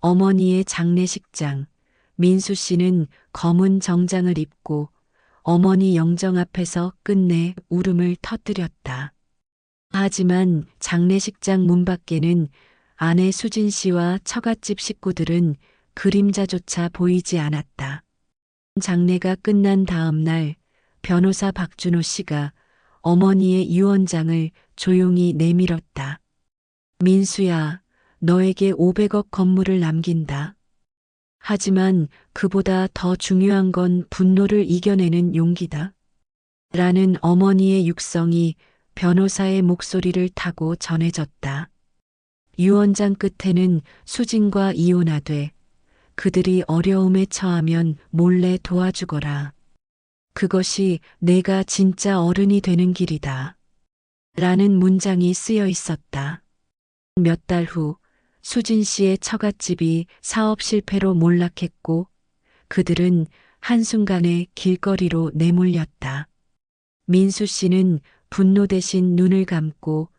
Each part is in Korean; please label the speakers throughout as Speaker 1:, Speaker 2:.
Speaker 1: 어머니의 장례식장. 민수 씨는 검은 정장을 입고 어머니 영정 앞에서 끝내 울음을 터뜨렸다. 하지만 장례식장 문 밖에는 아내 수진 씨와 처갓집 식구들은 그림자조차 보이지 않았다. 장례가 끝난 다음 날 변호사 박준호 씨가 어머니의 유언장을 조용히 내밀었다. 민수야, 너에게 500억 건물을 남긴다. 하지만 그보다 더 중요한 건 분노를 이겨내는 용기다. 라는 어머니의 육성이 변호사의 목소리를 타고 전해졌다. 유언장 끝에는 수진과 이혼하되 그들이 어려움에 처하면 몰래 도와주거라. 그것이 내가 진짜 어른이 되는 길이다. 라는 문장이 쓰여 있었다. 몇 달 후 수진 씨의 처갓집이 사업 실패로 몰락했고 그들은 한순간에 길거리로 내몰렸다. 민수 씨는 분노 대신 눈을 감고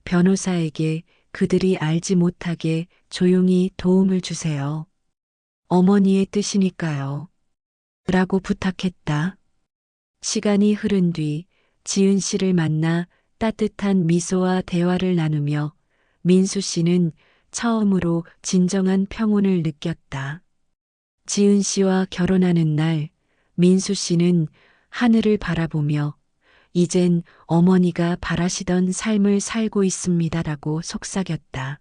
Speaker 1: 변호사에게 그들이 알지 못하게 조용히 도움을 주세요. 어머니의 뜻이니까요. 라고 부탁했다. 시간이 흐른 뒤 지은 씨를 만나 따뜻한 미소와 대화를 나누며 민수 씨는 처음으로 진정한 평온을 느꼈다. 지은 씨와 결혼하는 날 민수 씨는 하늘을 바라보며 이젠 어머니가 바라시던 삶을 살고 있습니다라고 속삭였다.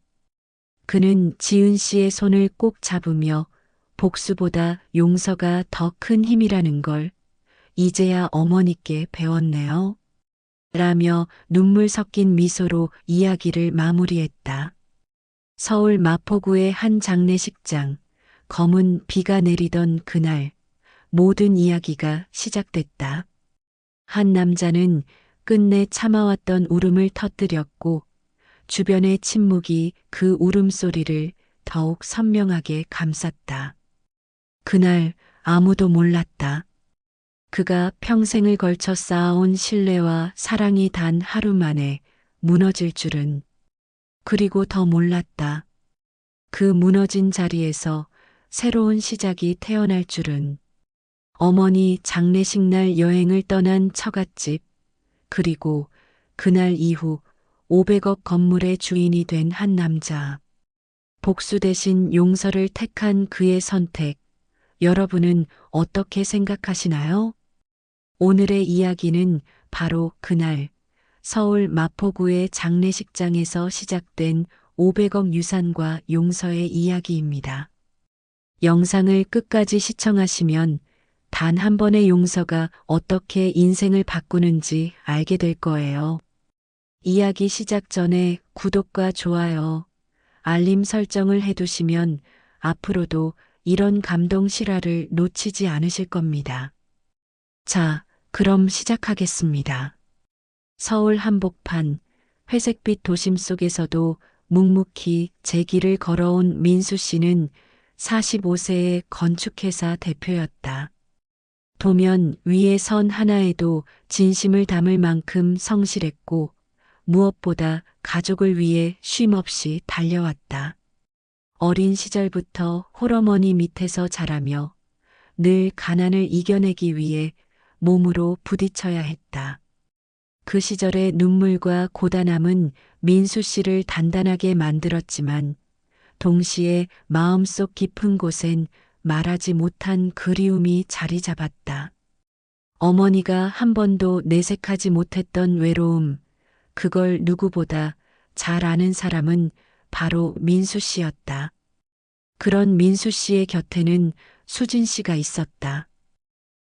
Speaker 1: 그는 지은 씨의 손을 꼭 잡으며 복수보다 용서가 더 큰 힘이라는 걸 이제야 어머니께 배웠네요. 라며 눈물 섞인 미소로 이야기를 마무리했다. 서울 마포구의 한 장례식장, 검은 비가 내리던 그날 모든 이야기가 시작됐다. 한 남자는 끝내 참아왔던 울음을 터뜨렸고 주변의 침묵이 그 울음소리를 더욱 선명하게 감쌌다. 그날 아무도 몰랐다. 그가 평생을 걸쳐 쌓아온 신뢰와 사랑이 단 하루 만에 무너질 줄은. 그리고 더 몰랐다. 그 무너진 자리에서 새로운 시작이 태어날 줄은. 어머니 장례식 날 여행을 떠난 처갓집, 그리고 그날 이후 500억 건물의 주인이 된 한 남자. 복수 대신 용서를 택한 그의 선택. 여러분은 어떻게 생각하시나요? 오늘의 이야기는 바로 그날 서울 마포구의 장례식장에서 시작된 500억 유산과 용서의 이야기입니다. 영상을 끝까지 시청하시면 단 한 번의 용서가 어떻게 인생을 바꾸는지 알게 될 거예요. 이야기 시작 전에 구독과 좋아요, 알림 설정을 해두시면 앞으로도 이런 감동 실화를 놓치지 않으실 겁니다. 자, 그럼 시작하겠습니다. 서울 한복판, 회색빛 도심 속에서도 묵묵히 제 길을 걸어온 민수 씨는 45세의 건축회사 대표였다. 도면 위에 선 하나에도 진심을 담을 만큼 성실했고 무엇보다 가족을 위해 쉼없이 달려왔다. 어린 시절부터 홀어머니 밑에서 자라며 늘 가난을 이겨내기 위해 몸으로 부딪혀야 했다. 그 시절의 눈물과 고단함은 민수 씨를 단단하게 만들었지만 동시에 마음속 깊은 곳엔 말하지 못한 그리움이 자리 잡았다. 어머니가 한 번도 내색하지 못했던 외로움, 그걸 누구보다 잘 아는 사람은 바로 민수 씨였다. 그런 민수 씨의 곁에는 수진 씨가 있었다.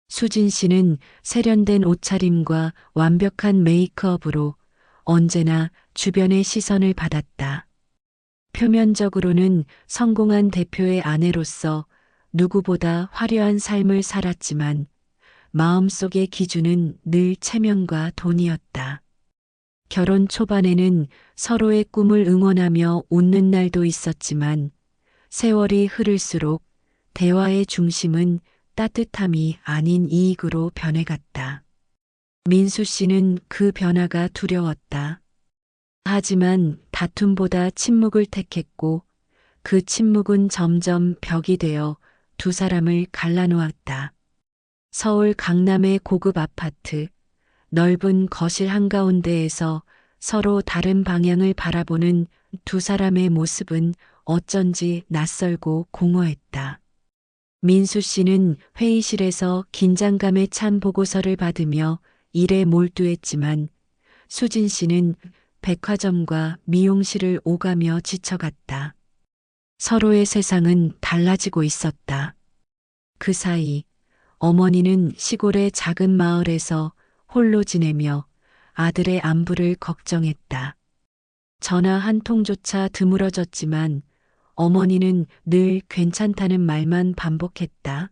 Speaker 1: 수진 씨는 세련된 옷차림과 완벽한 메이크업으로 언제나 주변의 시선을 받았다. 표면적으로는 성공한 대표의 아내로서 누구보다 화려한 삶을 살았지만 마음속의 기준은 늘 체면과 돈이었다. 결혼 초반에는 서로의 꿈을 응원하며 웃는 날도 있었지만 세월이 흐를수록 대화의 중심은 따뜻함이 아닌 이익으로 변해갔다. 민수 씨는 그 변화가 두려웠다. 하지만 다툼보다 침묵을 택했고 그 침묵은 점점 벽이 되어 두 사람을 갈라놓았다. 서울 강남의 고급 아파트, 넓은 거실 한가운데에서 서로 다른 방향을 바라보는 두 사람의 모습은 어쩐지 낯설고 공허했다. 민수 씨는 회의실에서 긴장감에 찬 보고서를 받으며 일에 몰두했지만 수진 씨는 백화점과 미용실을 오가며 지쳐갔다. 서로의 세상은 달라지고 있었다. 그 사이 어머니는 시골의 작은 마을에서 홀로 지내며 아들의 안부를 걱정했다. 전화 한 통조차 드물어졌지만 어머니는 늘 괜찮다는 말만 반복했다.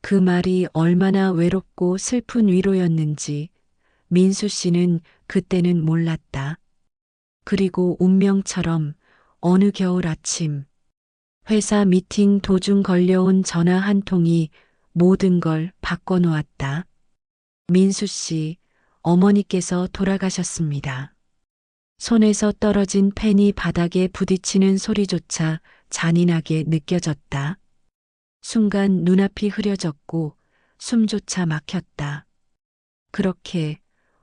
Speaker 1: 그 말이 얼마나 외롭고 슬픈 위로였는지 민수 씨는 그때는 몰랐다. 그리고 운명처럼 어느 겨울 아침 회사 미팅 도중 걸려온 전화 한 통이 모든 걸 바꿔놓았다. 민수 씨, 어머니께서 돌아가셨습니다. 손에서 떨어진 펜이 바닥에 부딪히는 소리조차 잔인하게 느껴졌다. 순간 눈앞이 흐려졌고 숨조차 막혔다. 그렇게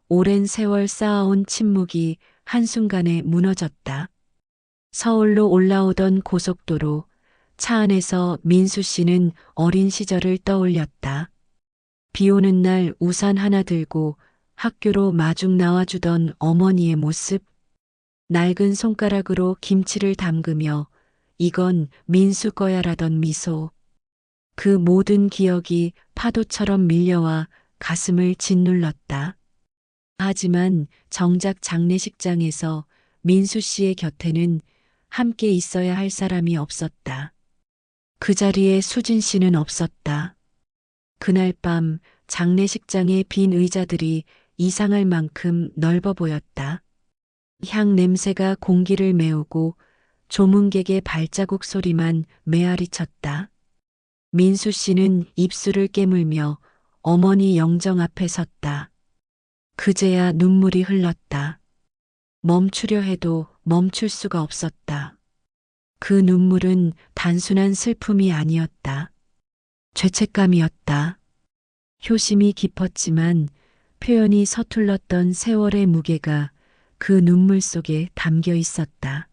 Speaker 1: 오랜 세월 쌓아온 침묵이 한순간에 무너졌다. 서울로 올라오던 고속도로 차 안에서 민수 씨는 어린 시절을 떠올렸다. 비 오는 날 우산 하나 들고 학교로 마중 나와주던 어머니의 모습, 낡은 손가락으로 김치를 담그며 이건 민수 거야라던 미소. 그 모든 기억이 파도처럼 밀려와 가슴을 짓눌렀다. 하지만 정작 장례식장에서 민수 씨의 곁에는 함께 있어야 할 사람이 없었다. 그 자리에 수진 씨는 없었다. 그날 밤 장례식장의 빈 의자들이 이상할 만큼 넓어 보였다. 향 냄새가 공기를 메우고 조문객의 발자국 소리만 메아리 쳤다. 민수 씨는 입술을 깨물며 어머니 영정 앞에 섰다. 그제야 눈물이 흘렀다. 멈추려 해도 멈출 수가 없었다. 그 눈물은 단순한 슬픔이 아니었다. 죄책감이었다. 효심이 깊었지만 표현이 서툴렀던 세월의 무게가 그 눈물 속에 담겨 있었다.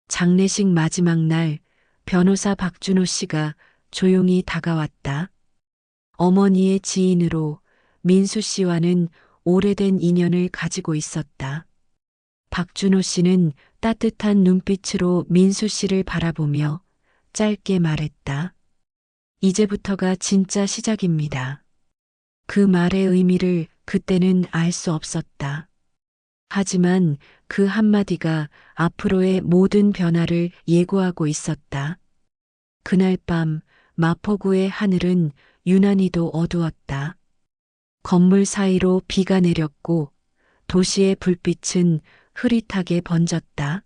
Speaker 1: 장례식 마지막 날 변호사 박준호 씨가 조용히 다가왔다. 어머니의 지인으로 민수 씨와는 오래된 인연을 가지고 있었다. 박준호 씨는 따뜻한 눈빛으로 민수 씨를 바라보며 짧게 말했다. 이제부터가 진짜 시작입니다. 그 말의 의미를 그때는 알 수 없었다. 하지만 그 한마디가 앞으로의 모든 변화를 예고하고 있었다. 그날 밤 마포구의 하늘은 유난히도 어두웠다. 건물 사이로 비가 내렸고 도시의 불빛은 흐릿하게 번졌다.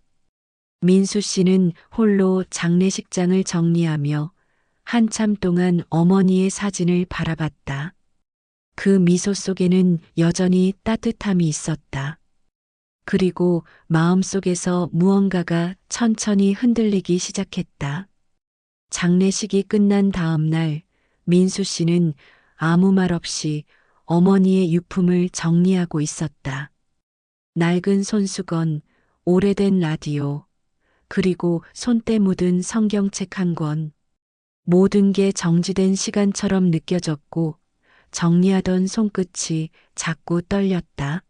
Speaker 1: 민수 씨는 홀로 장례식장을 정리하며 한참 동안 어머니의 사진을 바라봤다. 그 미소 속에는 여전히 따뜻함이 있었다. 그리고 마음속에서 무언가가 천천히 흔들리기 시작했다. 장례식이 끝난 다음 날 민수 씨는 아무 말 없이 어머니의 유품을 정리하고 있었다. 낡은 손수건, 오래된 라디오, 그리고 손때 묻은 성경책 한 권. 모든 게 정지된 시간처럼 느껴졌고 정리하던 손끝이 자꾸 떨렸다.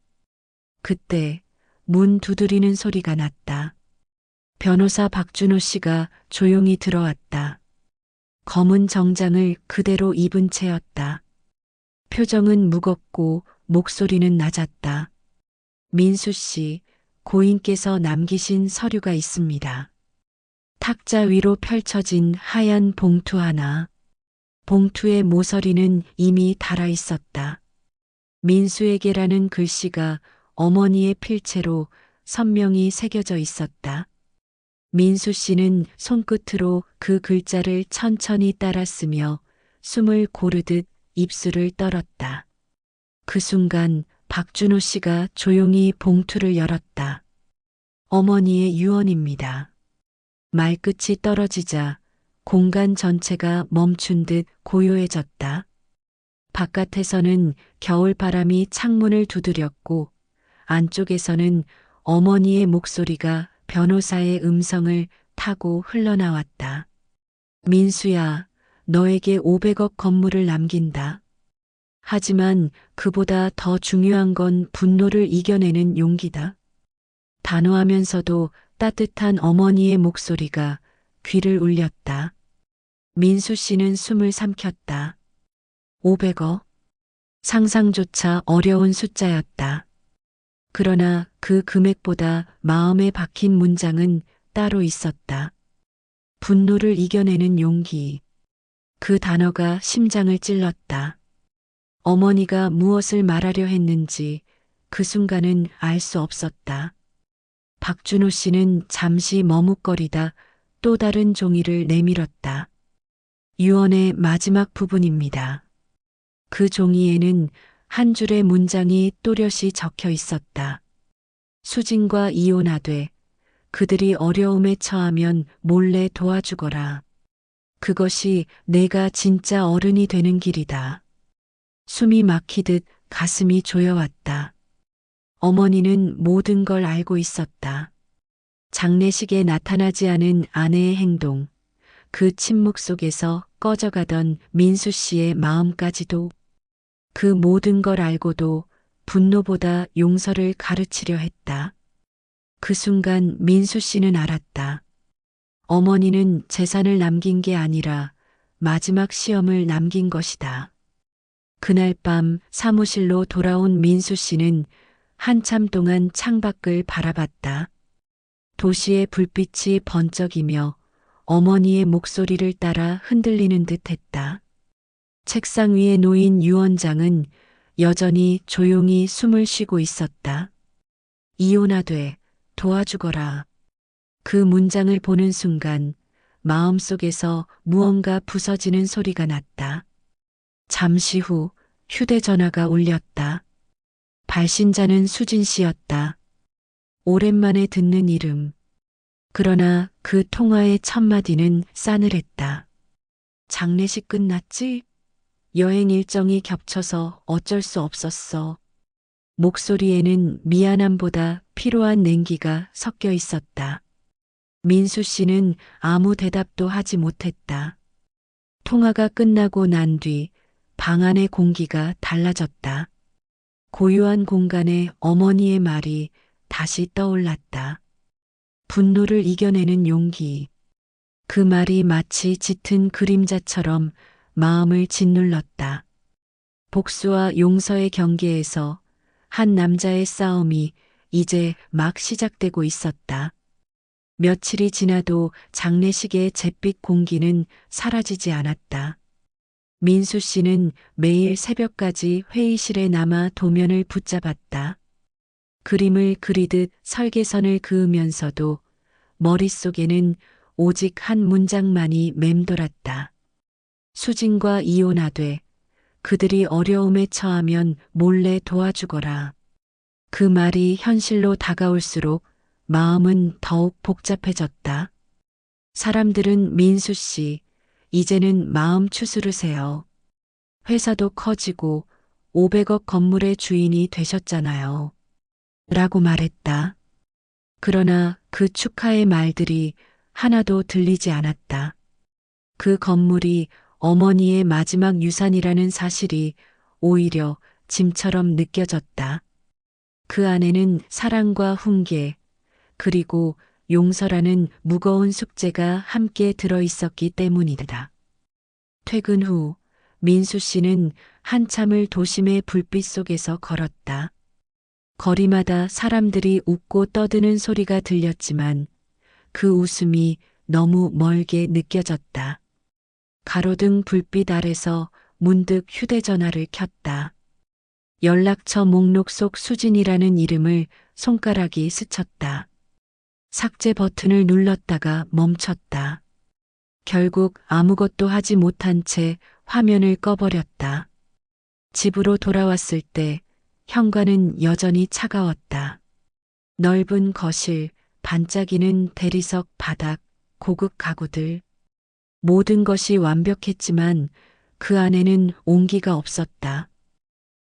Speaker 1: 그때 문 두드리는 소리가 났다. 변호사 박준호 씨가 조용히 들어왔다. 검은 정장을 그대로 입은 채였다. 표정은 무겁고 목소리는 낮았다. 민수 씨, 고인께서 남기신 서류가 있습니다. 탁자 위로 펼쳐진 하얀 봉투 하나. 봉투의 모서리는 이미 달아 있었다. 민수에게라는 글씨가 어머니의 필체로 선명히 새겨져 있었다. 민수 씨는 손끝으로 그 글자를 천천히 따라 쓰며 숨을 고르듯 입술을 떨었다. 그 순간 박준호 씨가 조용히 봉투를 열었다. 어머니의 유언입니다. 말끝이 떨어지자 공간 전체가 멈춘 듯 고요해졌다. 바깥에서는 겨울바람이 창문을 두드렸고 안쪽에서는 어머니의 목소리가 변호사의 음성을 타고 흘러나왔다. 민수야, 너에게 500억 건물을 남긴다. 하지만 그보다 더 중요한 건 분노를 이겨내는 용기다. 단호하면서도 따뜻한 어머니의 목소리가 귀를 울렸다. 민수 씨는 숨을 삼켰다. 500억. 상상조차 어려운 숫자였다. 그러나 그 금액보다 마음에 박힌 문장은 따로 있었다. 분노를 이겨내는 용기. 그 단어가 심장을 찔렀다. 어머니가 무엇을 말하려 했는지 그 순간은 알 수 없었다. 박준호 씨는 잠시 머뭇거리다 또 다른 종이를 내밀었다. 유언의 마지막 부분입니다. 그 종이에는 한 줄의 문장이 또렷이 적혀 있었다. 수진과 이혼하되 그들이 어려움에 처하면 몰래 도와주거라. 그것이 내가 진짜 어른이 되는 길이다. 숨이 막히듯 가슴이 조여왔다. 어머니는 모든 걸 알고 있었다. 장례식에 나타나지 않은 아내의 행동, 그 침묵 속에서 꺼져가던 민수 씨의 마음까지도 그 모든 걸 알고도 분노보다 용서를 가르치려 했다. 그 순간 민수 씨는 알았다. 어머니는 재산을 남긴 게 아니라 마지막 시험을 남긴 것이다. 그날 밤 사무실로 돌아온 민수 씨는 한참 동안 창밖을 바라봤다. 도시의 불빛이 번쩍이며 어머니의 목소리를 따라 흔들리는 듯 했다. 책상 위에 놓인 유언장은 여전히 조용히 숨을 쉬고 있었다. 이혼하되 도와주거라. 그 문장을 보는 순간 마음속에서 무언가 부서지는 소리가 났다. 잠시 후 휴대전화가 울렸다. 발신자는 수진 씨였다. 오랜만에 듣는 이름. 그러나 그 통화의 첫마디는 싸늘했다. 장례식 끝났지? 여행 일정이 겹쳐서 어쩔 수 없었어. 목소리에는 미안함보다 피로한 냉기가 섞여 있었다. 민수 씨는 아무 대답도 하지 못했다. 통화가 끝나고 난 뒤 방 안의 공기가 달라졌다. 고요한 공간에 어머니의 말이 다시 떠올랐다. 분노를 이겨내는 용기. 그 말이 마치 짙은 그림자처럼 마음을 짓눌렀다. 복수와 용서의 경계에서 한 남자의 싸움이 이제 막 시작되고 있었다. 며칠이 지나도 장례식의 잿빛 공기는 사라지지 않았다. 민수 씨는 매일 새벽까지 회의실에 남아 도면을 붙잡았다. 그림을 그리듯 설계선을 그으면서도 머릿속에는 오직 한 문장만이 맴돌았다. 수진과 이혼하되 그들이 어려움에 처하면 몰래 도와주거라. 그 말이 현실로 다가올수록 마음은 더욱 복잡해졌다. 사람들은 민수 씨, 이제는 마음 추스르세요. 회사도 커지고 500억 건물의 주인이 되셨잖아요. 라고 말했다. 그러나 그 축하의 말들이 하나도 들리지 않았다. 그 건물이 어머니의 마지막 유산이라는 사실이 오히려 짐처럼 느껴졌다. 그 안에는 사랑과 훈계, 그리고 용서라는 무거운 숙제가 함께 들어 있었기 때문이다. 퇴근 후 민수 씨는 한참을 도심의 불빛 속에서 걸었다. 거리마다 사람들이 웃고 떠드는 소리가 들렸지만 그 웃음이 너무 멀게 느껴졌다. 가로등 불빛 아래서 문득 휴대전화를 켰다. 연락처 목록 속 수진이라는 이름을 손가락이 스쳤다. 삭제 버튼을 눌렀다가 멈췄다. 결국 아무것도 하지 못한 채 화면을 꺼버렸다. 집으로 돌아왔을 때 현관은 여전히 차가웠다. 넓은 거실, 반짝이는 대리석 바닥, 고급 가구들. 모든 것이 완벽했지만 그 안에는 온기가 없었다.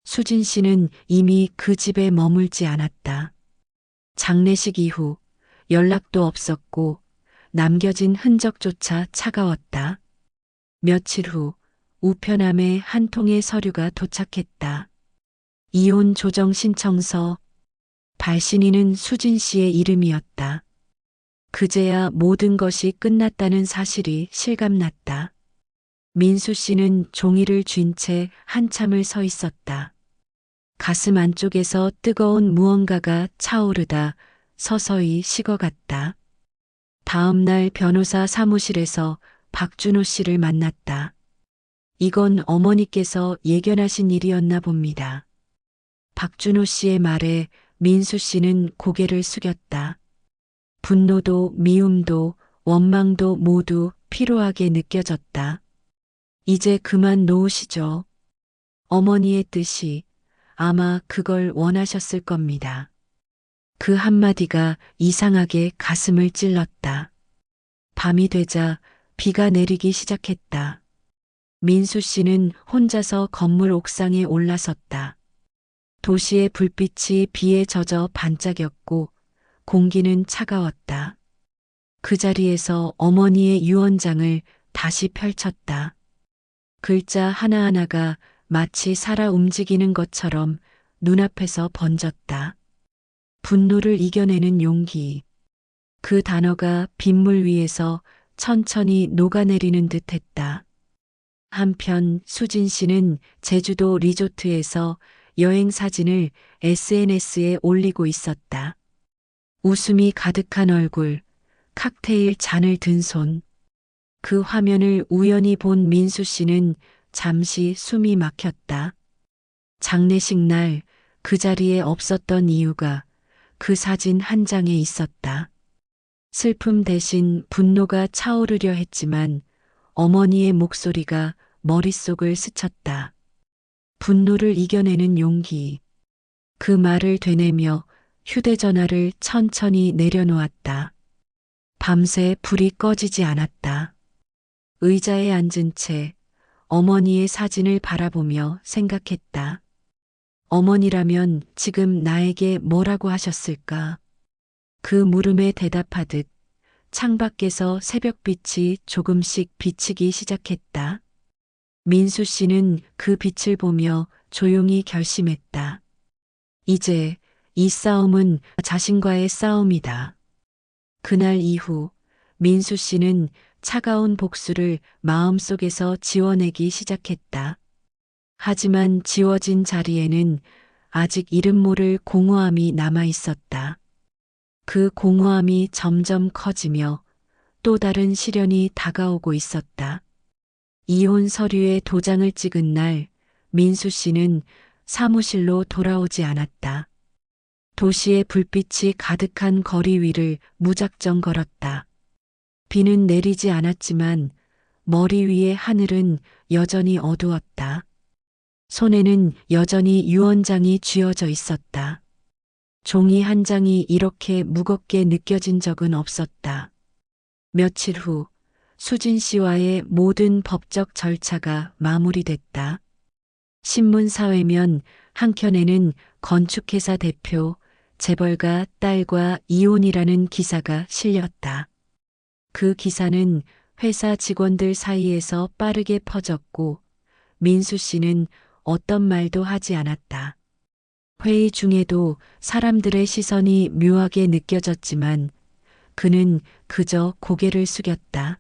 Speaker 1: 수진 씨는 이미 그 집에 머물지 않았다. 장례식 이후 연락도 없었고 남겨진 흔적조차 차가웠다. 며칠 후 우편함에 한 통의 서류가 도착했다. 이혼 조정 신청서. 발신인은 수진 씨의 이름이었다. 그제야 모든 것이 끝났다는 사실이 실감났다. 민수 씨는 종이를 쥔 채 한참을 서 있었다. 가슴 안쪽에서 뜨거운 무언가가 차오르다 서서히 식어갔다. 다음 날 변호사 사무실에서 박준호 씨를 만났다. 이건 어머니께서 예견하신 일이었나 봅니다. 박준호 씨의 말에 민수 씨는 고개를 숙였다. 분노도 미움도 원망도 모두 피로하게 느껴졌다. 이제 그만 놓으시죠. 어머니의 뜻이 아마 그걸 원하셨을 겁니다. 그 한마디가 이상하게 가슴을 찔렀다. 밤이 되자 비가 내리기 시작했다. 민수 씨는 혼자서 건물 옥상에 올라섰다. 도시의 불빛이 비에 젖어 반짝였고 공기는 차가웠다. 그 자리에서 어머니의 유언장을 다시 펼쳤다. 글자 하나하나가 마치 살아 움직이는 것처럼 눈앞에서 번졌다. 분노를 이겨내는 용기. 그 단어가 빗물 위에서 천천히 녹아내리는 듯 했다. 한편 수진 씨는 제주도 리조트에서 여행 사진을 SNS에 올리고 있었다. 웃음이 가득한 얼굴, 칵테일 잔을 든 손. 그 화면을 우연히 본 민수 씨는 잠시 숨이 막혔다. 장례식 날 그 자리에 없었던 이유가 그 사진 한 장에 있었다. 슬픔 대신 분노가 차오르려 했지만 어머니의 목소리가 머릿속을 스쳤다. 분노를 이겨내는 용기. 그 말을 되뇌며 휴대전화를 천천히 내려놓았다. 밤새 불이 꺼지지 않았다. 의자에 앉은 채 어머니의 사진을 바라보며 생각했다. 어머니라면 지금 나에게 뭐라고 하셨을까? 그 물음에 대답하듯 창밖에서 새벽빛이 조금씩 비치기 시작했다. 민수 씨는 그 빛을 보며 조용히 결심했다. 이제 이 싸움은 자신과의 싸움이다. 그날 이후 민수 씨는 차가운 복수를 마음속에서 지워내기 시작했다. 하지만 지워진 자리에는 아직 이름 모를 공허함이 남아 있었다. 그 공허함이 점점 커지며 또 다른 시련이 다가오고 있었다. 이혼 서류에 도장을 찍은 날 민수 씨는 사무실로 돌아오지 않았다. 도시의 불빛이 가득한 거리 위를 무작정 걸었다. 비는 내리지 않았지만 머리 위의 하늘은 여전히 어두웠다. 손에는 여전히 유언장이 쥐어져 있었다. 종이 한 장이 이렇게 무겁게 느껴진 적은 없었다. 며칠 후 수진 씨와의 모든 법적 절차가 마무리됐다. 신문 사회면 한켠에는 건축회사 대표, 재벌가 딸과 이혼이라는 기사가 실렸다. 그 기사는 회사 직원들 사이에서 빠르게 퍼졌고 민수 씨는 어떤 말도 하지 않았다. 회의 중에도 사람들의 시선이 묘하게 느껴졌지만 그는 그저 고개를 숙였다.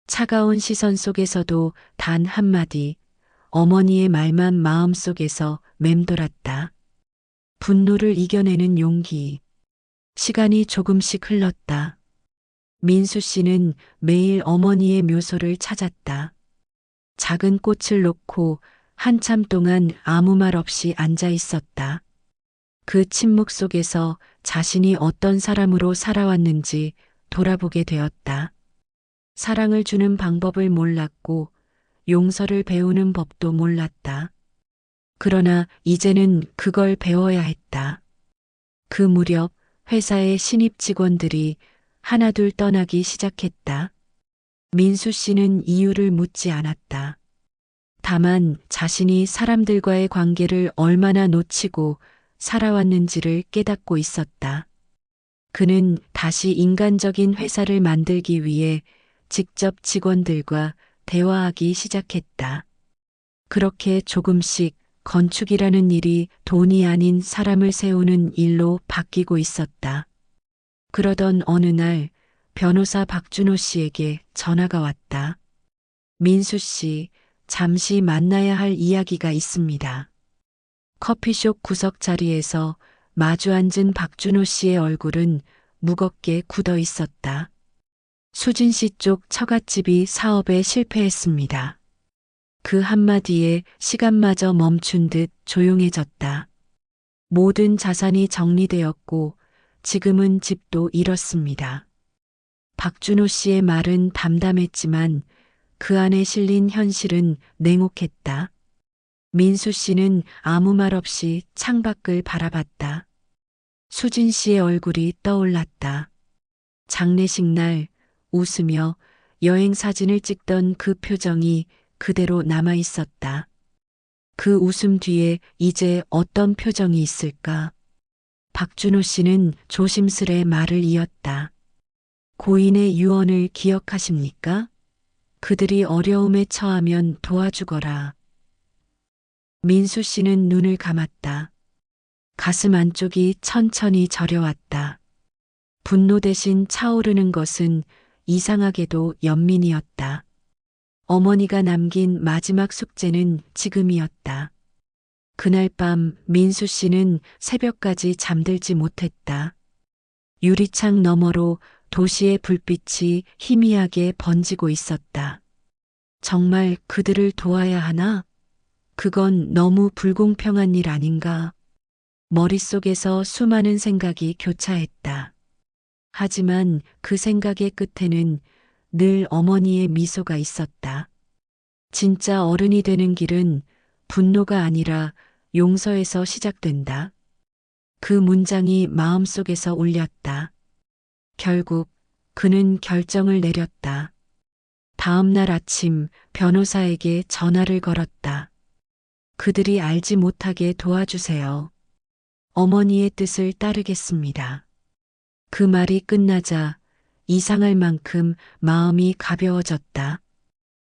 Speaker 1: 차가운 시선 속에서도 단 한마디 어머니의 말만 마음속에서 맴돌았다. 분노를 이겨내는 용기. 시간이 조금씩 흘렀다. 민수 씨는 매일 어머니의 묘소를 찾았다. 작은 꽃을 놓고 한참 동안 아무 말 없이 앉아 있었다. 그 침묵 속에서 자신이 어떤 사람으로 살아왔는지 돌아보게 되었다. 사랑을 주는 방법을 몰랐고 용서를 배우는 법도 몰랐다. 그러나 이제는 그걸 배워야 했다. 그 무렵 회사의 신입 직원들이 하나둘 떠나기 시작했다. 민수 씨는 이유를 묻지 않았다. 다만 자신이 사람들과의 관계를 얼마나 놓치고 살아왔는지를 깨닫고 있었다. 그는 다시 인간적인 회사를 만들기 위해 직접 직원들과 대화하기 시작했다. 그렇게 조금씩 건축이라는 일이 돈이 아닌 사람을 세우는 일로 바뀌고 있었다. 그러던 어느 날 변호사 박준호 씨에게 전화가 왔다. 민수 씨, 잠시 만나야 할 이야기가 있습니다. 커피숍 구석 자리에서 마주 앉은 박준호 씨의 얼굴은 무겁게 굳어 있었다. 수진 씨 쪽 처갓집이 사업에 실패했습니다. 그 한마디에 시간마저 멈춘 듯 조용해졌다. 모든 자산이 정리되었고 지금은 집도 잃었습니다. 박준호 씨의 말은 담담했지만 그 안에 실린 현실은 냉혹했다. 민수 씨는 아무 말 없이 창밖을 바라봤다. 수진 씨의 얼굴이 떠올랐다. 장례식 날 웃으며 여행 사진을 찍던 그 표정이 그대로 남아 있었다. 그 웃음 뒤에 이제 어떤 표정이 있을까? 박준호 씨는 조심스레 말을 이었다. 고인의 유언을 기억하십니까? 그들이 어려움에 처하면 도와주거라. 민수 씨는 눈을 감았다. 가슴 안쪽이 천천히 저려왔다. 분노 대신 차오르는 것은 이상하게도 연민이었다. 어머니가 남긴 마지막 숙제는 지금이었다. 그날 밤 민수 씨는 새벽까지 잠들지 못했다. 유리창 너머로 도시의 불빛이 희미하게 번지고 있었다. 정말 그들을 도와야 하나? 그건 너무 불공평한 일 아닌가? 머릿속에서 수많은 생각이 교차했다. 하지만 그 생각의 끝에는 늘 어머니의 미소가 있었다. 진짜 어른이 되는 길은 분노가 아니라 용서에서 시작된다. 그 문장이 마음속에서 울렸다. 결국 그는 결정을 내렸다. 다음 날 아침 변호사에게 전화를 걸었다. 그들이 알지 못하게 도와주세요. 어머니의 뜻을 따르겠습니다. 그 말이 끝나자 이상할 만큼 마음이 가벼워졌다.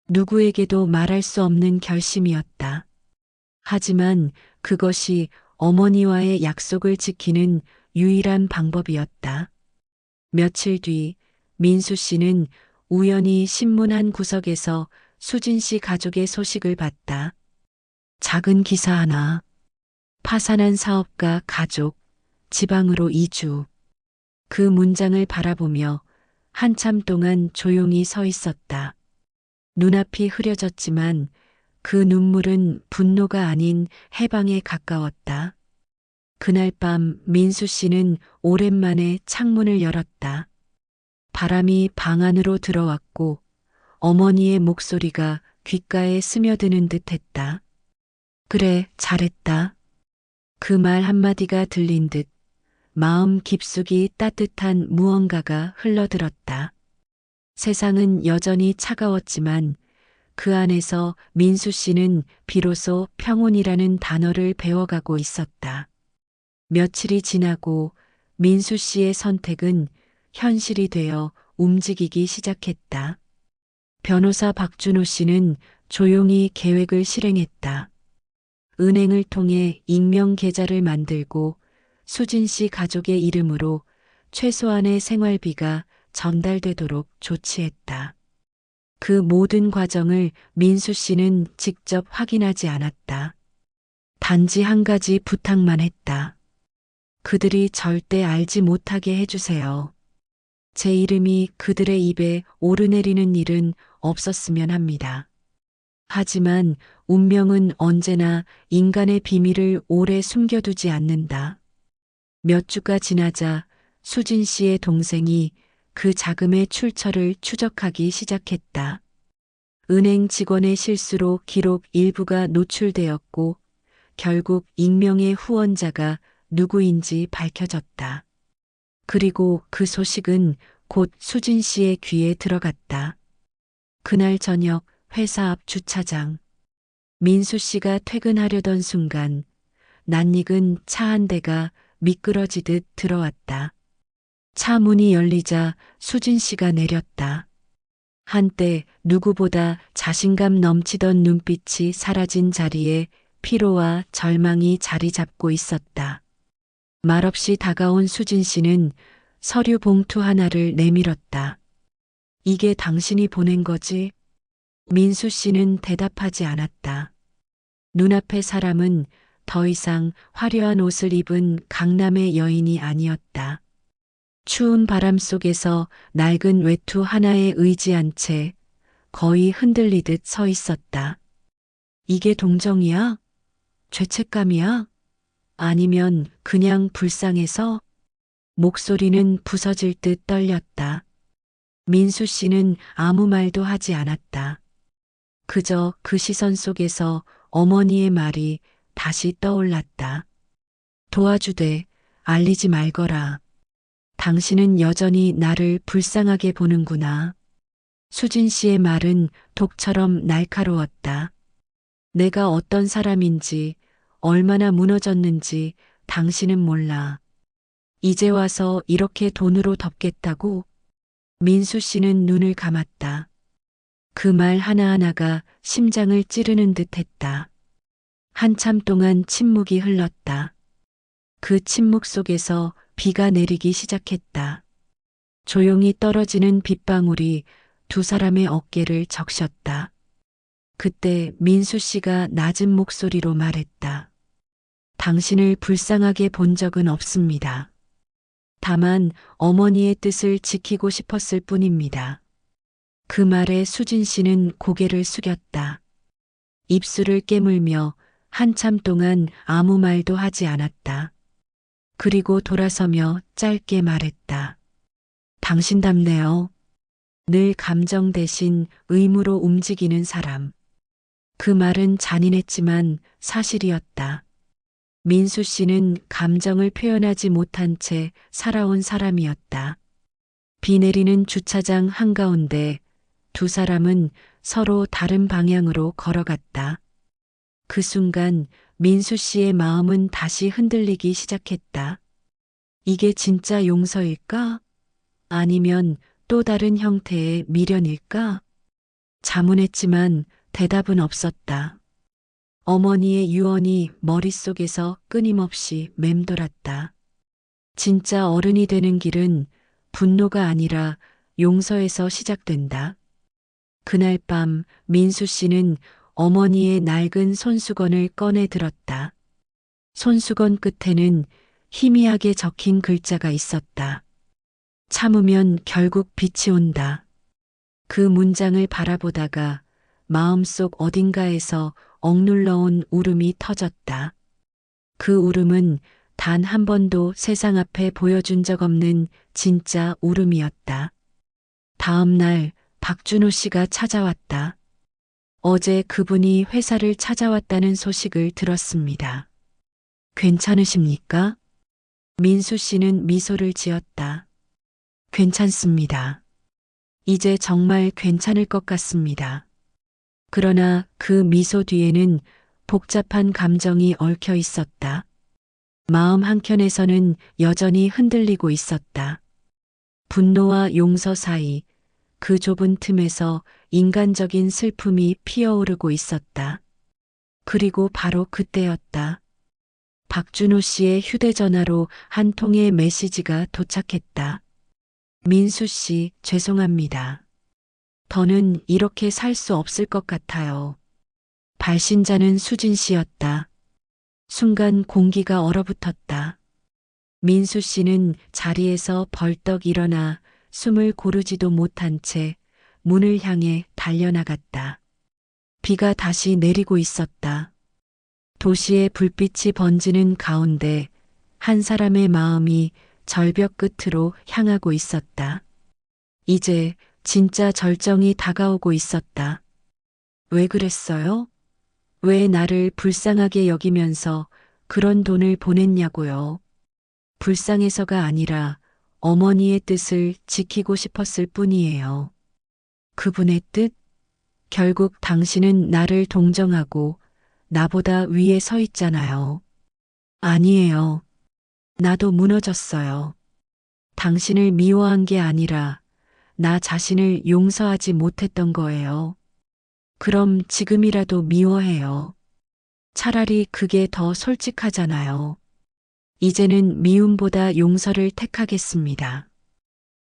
Speaker 1: 누구에게도 말할 수 없는 결심이었다. 하지만 그것이 어머니와의 약속을 지키는 유일한 방법이었다. 며칠 뒤 민수 씨는 우연히 신문 한 구석에서 수진 씨 가족의 소식을 봤다. 작은 기사 하나. 파산한 사업가 가족, 지방으로 이주. 그 문장을 바라보며 한참 동안 조용히 서 있었다. 눈앞이 흐려졌지만 그 눈물은 분노가 아닌 해방에 가까웠다. 그날 밤 민수 씨는 오랜만에 창문을 열었다. 바람이 방 안으로 들어왔고 어머니의 목소리가 귓가에 스며드는 듯 했다. 그래, 잘했다. 그 말 한마디가 들린 듯 마음 깊숙이 따뜻한 무언가가 흘러들었다. 세상은 여전히 차가웠지만 그 안에서 민수 씨는 비로소 평온이라는 단어를 배워가고 있었다. 며칠이 지나고 민수 씨의 선택은 현실이 되어 움직이기 시작했다. 변호사 박준호 씨는 조용히 계획을 실행했다. 은행을 통해 익명 계좌를 만들고 수진 씨 가족의 이름으로 최소한의 생활비가 전달되도록 조치했다. 그 모든 과정을 민수 씨는 직접 확인하지 않았다. 단지 한 가지 부탁만 했다. 그들이 절대 알지 못하게 해주세요. 제 이름이 그들의 입에 오르내리는 일은 없었으면 합니다. 하지만 운명은 언제나 인간의 비밀을 오래 숨겨두지 않는다. 몇 주가 지나자 수진 씨의 동생이 그 자금의 출처를 추적하기 시작했다. 은행 직원의 실수로 기록 일부가 노출되었고 결국 익명의 후원자가 누구인지 밝혀졌다. 그리고 그 소식은 곧 수진 씨의 귀에 들어갔다. 그날 저녁 회사 앞 주차장. 민수 씨가 퇴근하려던 순간 낯익은 차 한 대가 미끄러지듯 들어왔다. 차 문이 열리자 수진 씨가 내렸다. 한때 누구보다 자신감 넘치던 눈빛이 사라진 자리에 피로와 절망이 자리 잡고 있었다. 말없이 다가온 수진 씨는 서류 봉투 하나를 내밀었다. 이게 당신이 보낸 거지? 민수 씨는 대답하지 않았다. 눈앞의 사람은 더 이상 화려한 옷을 입은 강남의 여인이 아니었다. 추운 바람 속에서 낡은 외투 하나에 의지한 채 거의 흔들리듯 서 있었다. 이게 동정이야? 죄책감이야? 아니면 그냥 불쌍해서? 목소리는 부서질 듯 떨렸다. 민수 씨는 아무 말도 하지 않았다. 그저 그 시선 속에서 어머니의 말이 다시 떠올랐다. 도와주되 알리지 말거라. 당신은 여전히 나를 불쌍하게 보는구나. 수진 씨의 말은 독처럼 날카로웠다. 내가 어떤 사람인지, 얼마나 무너졌는지 당신은 몰라. 이제 와서 이렇게 돈으로 덮겠다고? 민수 씨는 눈을 감았다. 그 말 하나하나가 심장을 찌르는 듯 했다. 한참 동안 침묵이 흘렀다. 그 침묵 속에서 비가 내리기 시작했다. 조용히 떨어지는 빗방울이 두 사람의 어깨를 적셨다. 그때 민수 씨가 낮은 목소리로 말했다. 당신을 불쌍하게 본 적은 없습니다. 다만 어머니의 뜻을 지키고 싶었을 뿐입니다. 그 말에 수진 씨는 고개를 숙였다. 입술을 깨물며 한참 동안 아무 말도 하지 않았다. 그리고 돌아서며 짧게 말했다. 당신답네요. 늘 감정 대신 의무로 움직이는 사람. 그 말은 잔인했지만 사실이었다. 민수 씨는 감정을 표현하지 못한 채 살아온 사람이었다. 비 내리는 주차장 한가운데 두 사람은 서로 다른 방향으로 걸어갔다. 그 순간 민수 씨의 마음은 다시 흔들리기 시작했다. 이게 진짜 용서일까? 아니면 또 다른 형태의 미련일까? 자문했지만 대답은 없었다. 어머니의 유언이 머릿속에서 끊임없이 맴돌았다. 진짜 어른이 되는 길은 분노가 아니라 용서에서 시작된다. 그날 밤 민수 씨는 어머니의 낡은 손수건을 꺼내 들었다. 손수건 끝에는 희미하게 적힌 글자가 있었다. 참으면 결국 빛이 온다. 그 문장을 바라보다가 마음속 어딘가에서 억눌러온 울음이 터졌다. 그 울음은 단 한 번도 세상 앞에 보여준 적 없는 진짜 울음이었다. 다음 날 박준호 씨가 찾아왔다. 어제 그분이 회사를 찾아왔다는 소식을 들었습니다. 괜찮으십니까? 민수 씨는 미소를 지었다. 괜찮습니다. 이제 정말 괜찮을 것 같습니다. 그러나 그 미소 뒤에는 복잡한 감정이 얽혀 있었다. 마음 한켠에서는 여전히 흔들리고 있었다. 분노와 용서 사이 그 좁은 틈에서 인간적인 슬픔이 피어오르고 있었다. 그리고 바로 그때였다. 박준호 씨의 휴대전화로 한 통의 메시지가 도착했다. 민수 씨, 죄송합니다. 더는 이렇게 살 수 없을 것 같아요. 발신자는 수진 씨였다. 순간 공기가 얼어붙었다. 민수 씨는 자리에서 벌떡 일어나 숨을 고르지도 못한 채 문을 향해 달려나갔다. 비가 다시 내리고 있었다. 도시의 불빛이 번지는 가운데 한 사람의 마음이 절벽 끝으로 향하고 있었다. 이제 진짜 절정이 다가오고 있었다. 왜 그랬어요? 왜 나를 불쌍하게 여기면서 그런 돈을 보냈냐고요. 불쌍해서가 아니라 어머니의 뜻을 지키고 싶었을 뿐이에요. 그분의 뜻? 결국 당신은 나를 동정하고 나보다 위에 서 있잖아요. 아니에요. 나도 무너졌어요. 당신을 미워한 게 아니라 나 자신을 용서하지 못했던 거예요. 그럼 지금이라도 미워해요. 차라리 그게 더 솔직하잖아요. 이제는 미움보다 용서를 택하겠습니다.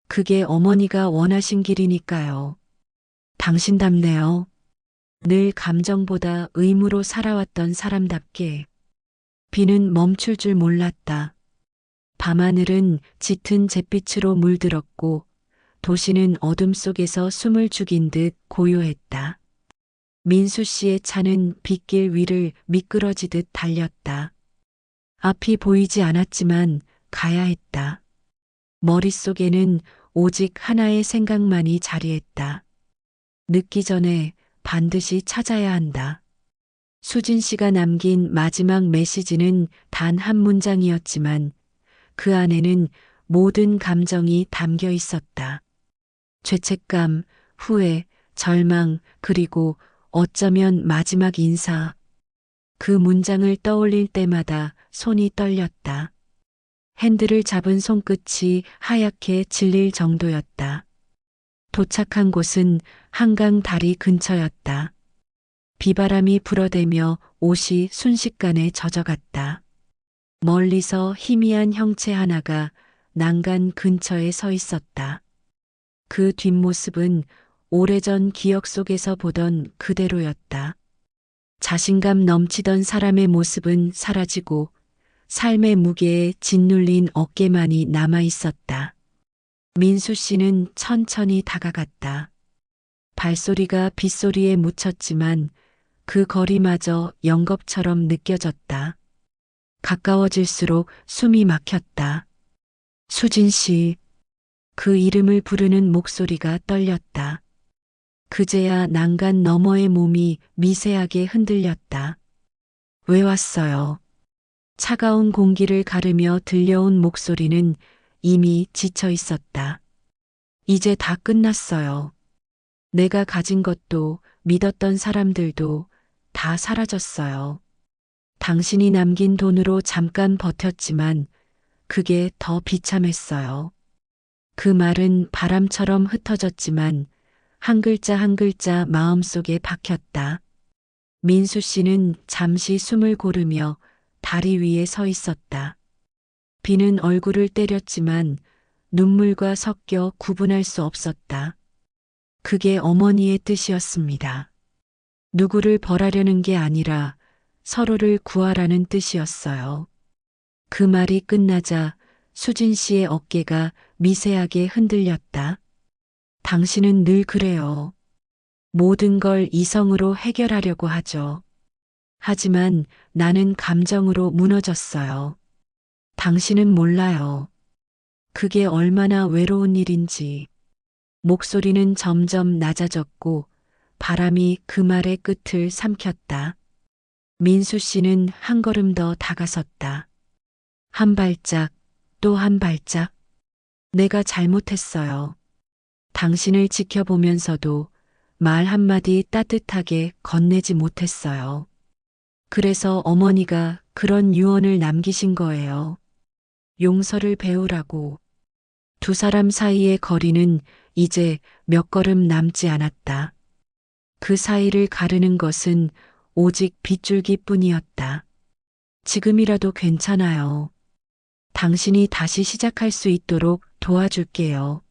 Speaker 1: 그게 어머니가 원하신 길이니까요. 당신답네요. 늘 감정보다 의무로 살아왔던 사람답게. 비는 멈출 줄 몰랐다. 밤하늘은 짙은 잿빛으로 물들었고 도시는 어둠 속에서 숨을 죽인 듯 고요했다. 민수 씨의 차는 빗길 위를 미끄러지듯 달렸다. 앞이 보이지 않았지만 가야 했다. 머릿속에는 오직 하나의 생각만이 자리했다. 늦기 전에 반드시 찾아야 한다. 수진 씨가 남긴 마지막 메시지는 단 한 문장이었지만 그 안에는 모든 감정이 담겨 있었다. 죄책감, 후회, 절망, 그리고 어쩌면 마지막 인사. 그 문장을 떠올릴 때마다 손이 떨렸다. 핸들을 잡은 손끝이 하얗게 질릴 정도였다. 도착한 곳은 한강 다리 근처였다. 비바람이 불어대며 옷이 순식간에 젖어갔다. 멀리서 희미한 형체 하나가 난간 근처에 서 있었다. 그 뒷모습은 오래전 기억 속에서 보던 그대로였다. 자신감 넘치던 사람의 모습은 사라지고 삶의 무게에 짓눌린 어깨만이 남아 있었다. 민수 씨는 천천히 다가갔다. 발소리가 빗소리에 묻혔지만 그 거리마저 영겁처럼 느껴졌다. 가까워질수록 숨이 막혔다. 수진 씨, 그 이름을 부르는 목소리가 떨렸다. 그제야 난간 너머의 몸이 미세하게 흔들렸다. 왜 왔어요? 차가운 공기를 가르며 들려온 목소리는 이미 지쳐 있었다. 이제 다 끝났어요. 내가 가진 것도 믿었던 사람들도 다 사라졌어요. 당신이 남긴 돈으로 잠깐 버텼지만 그게 더 비참했어요. 그 말은 바람처럼 흩어졌지만 한 글자 한 글자 마음속에 박혔다. 민수 씨는 잠시 숨을 고르며 다리 위에 서 있었다. 비는 얼굴을 때렸지만 눈물과 섞여 구분할 수 없었다. 그게 어머니의 뜻이었습니다. 누구를 벌하려는 게 아니라 서로를 구하라는 뜻이었어요. 그 말이 끝나자 수진 씨의 어깨가 미세하게 흔들렸다. 당신은 늘 그래요. 모든 걸 이성으로 해결하려고 하죠. 하지만 나는 감정으로 무너졌어요. 당신은 몰라요. 그게 얼마나 외로운 일인지. 목소리는 점점 낮아졌고 바람이 그 말의 끝을 삼켰다. 민수 씨는 한 걸음 더 다가섰다. 한 발짝, 또 한 발짝. 내가 잘못했어요. 당신을 지켜보면서도 말 한마디 따뜻하게 건네지 못했어요. 그래서 어머니가 그런 유언을 남기신 거예요. 용서를 배우라고. 두 사람 사이의 거리는 이제 몇 걸음 남지 않았다. 그 사이를 가르는 것은 오직 빗줄기뿐이었다. 지금이라도 괜찮아요. 당신이 다시 시작할 수 있도록 도와줄게요.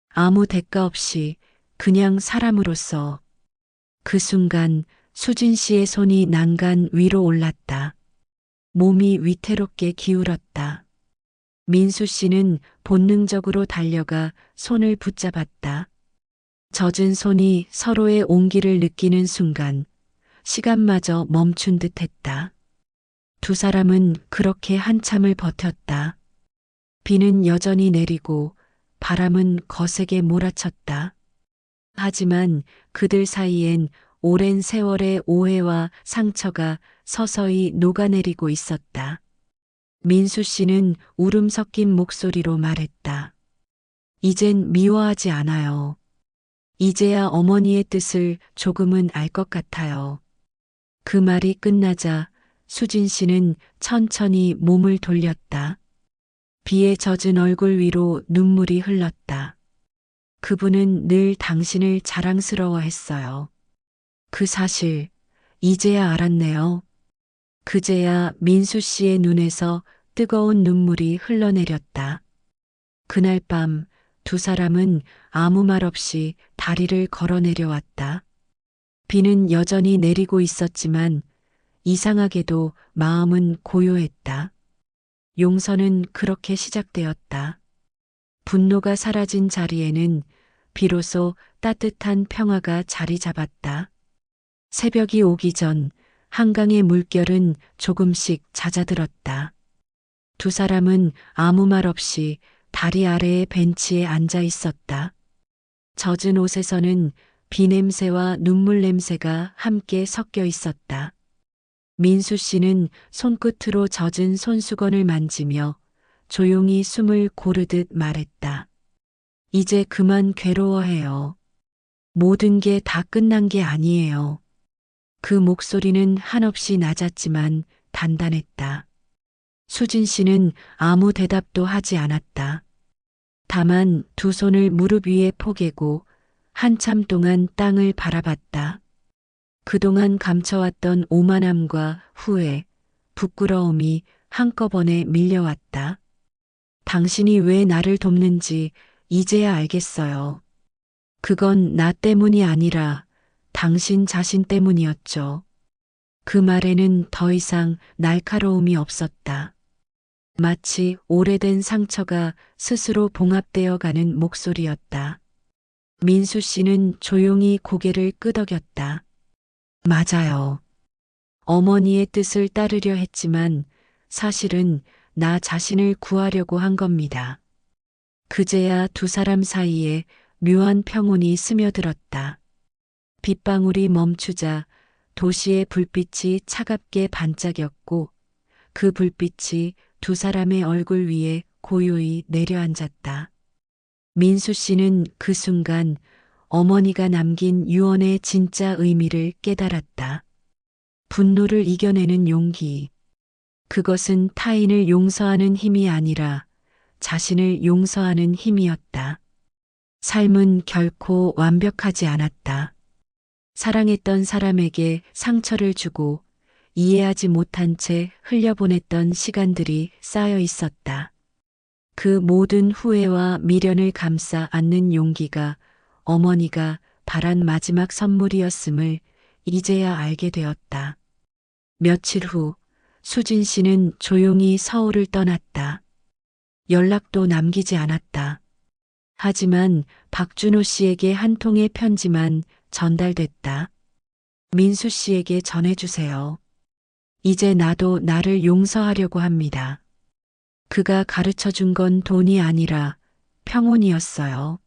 Speaker 1: 아무 대가 없이 그냥 사람으로서. 그 순간 수진 씨의 손이 난간 위로 올랐다. 몸이 위태롭게 기울었다. 민수 씨는 본능적으로 달려가 손을 붙잡았다. 젖은 손이 서로의 온기를 느끼는 순간 시간마저 멈춘 듯 했다. 두 사람은 그렇게 한참을 버텼다. 비는 여전히 내리고 바람은 거세게 몰아쳤다. 하지만 그들 사이엔 오랜 세월의 오해와 상처가 서서히 녹아내리고 있었다. 민수 씨는 울음 섞인 목소리로 말했다. 이젠 미워하지 않아요. 이제야 어머니의 뜻을 조금은 알 것 같아요. 그 말이 끝나자 수진 씨는 천천히 몸을 돌렸다. 비에 젖은 얼굴 위로 눈물이 흘렀다. 그분은 늘 당신을 자랑스러워했어요. 그 사실, 이제야 알았네요. 그제야 민수 씨의 눈에서 뜨거운 눈물이 흘러내렸다. 그날 밤 두 사람은 아무 말 없이 다리를 걸어 내려왔다. 비는 여전히 내리고 있었지만 이상하게도 마음은 고요했다. 용서는 그렇게 시작되었다. 분노가 사라진 자리에는 비로소 따뜻한 평화가 자리 잡았다. 새벽이 오기 전 한강의 물결은 조금씩 잦아들었다. 두 사람은 아무 말 없이 다리 아래의 벤치에 앉아 있었다. 젖은 옷에서는 비 냄새와 눈물 냄새가 함께 섞여 있었다. 민수 씨는 손끝으로 젖은 손수건을 만지며 조용히 숨을 고르듯 말했다. 이제 그만 괴로워해요. 모든 게 다 끝난 게 아니에요. 그 목소리는 한없이 낮았지만 단단했다. 수진 씨는 아무 대답도 하지 않았다. 다만 두 손을 무릎 위에 포개고 한참 동안 땅을 바라봤다. 그동안 감춰왔던 오만함과 후회, 부끄러움이 한꺼번에 밀려왔다. 당신이 왜 나를 돕는지 이제야 알겠어요. 그건 나 때문이 아니라 당신 자신 때문이었죠. 그 말에는 더 이상 날카로움이 없었다. 마치 오래된 상처가 스스로 봉합되어 가는 목소리였다. 민수 씨는 조용히 고개를 끄덕였다. 맞아요. 어머니의 뜻을 따르려 했지만 사실은 나 자신을 구하려고 한 겁니다. 그제야 두 사람 사이에 묘한 평온이 스며들었다. 빗방울이 멈추자 도시의 불빛이 차갑게 반짝였고 그 불빛이 두 사람의 얼굴 위에 고요히 내려앉았다. 민수 씨는 그 순간 어머니가 남긴 유언의 진짜 의미를 깨달았다. 분노를 이겨내는 용기. 그것은 타인을 용서하는 힘이 아니라 자신을 용서하는 힘이었다. 삶은 결코 완벽하지 않았다. 사랑했던 사람에게 상처를 주고 이해하지 못한 채 흘려보냈던 시간들이 쌓여 있었다. 그 모든 후회와 미련을 감싸 안는 용기가 어머니가 바란 마지막 선물이었음을 이제야 알게 되었다. 며칠 후 수진 씨는 조용히 서울을 떠났다. 연락도 남기지 않았다. 하지만 박준호 씨에게 한 통의 편지만 전달됐다. 민수 씨에게 전해주세요. 이제 나도 나를 용서하려고 합니다. 그가 가르쳐 준 건 돈이 아니라 평온이었어요.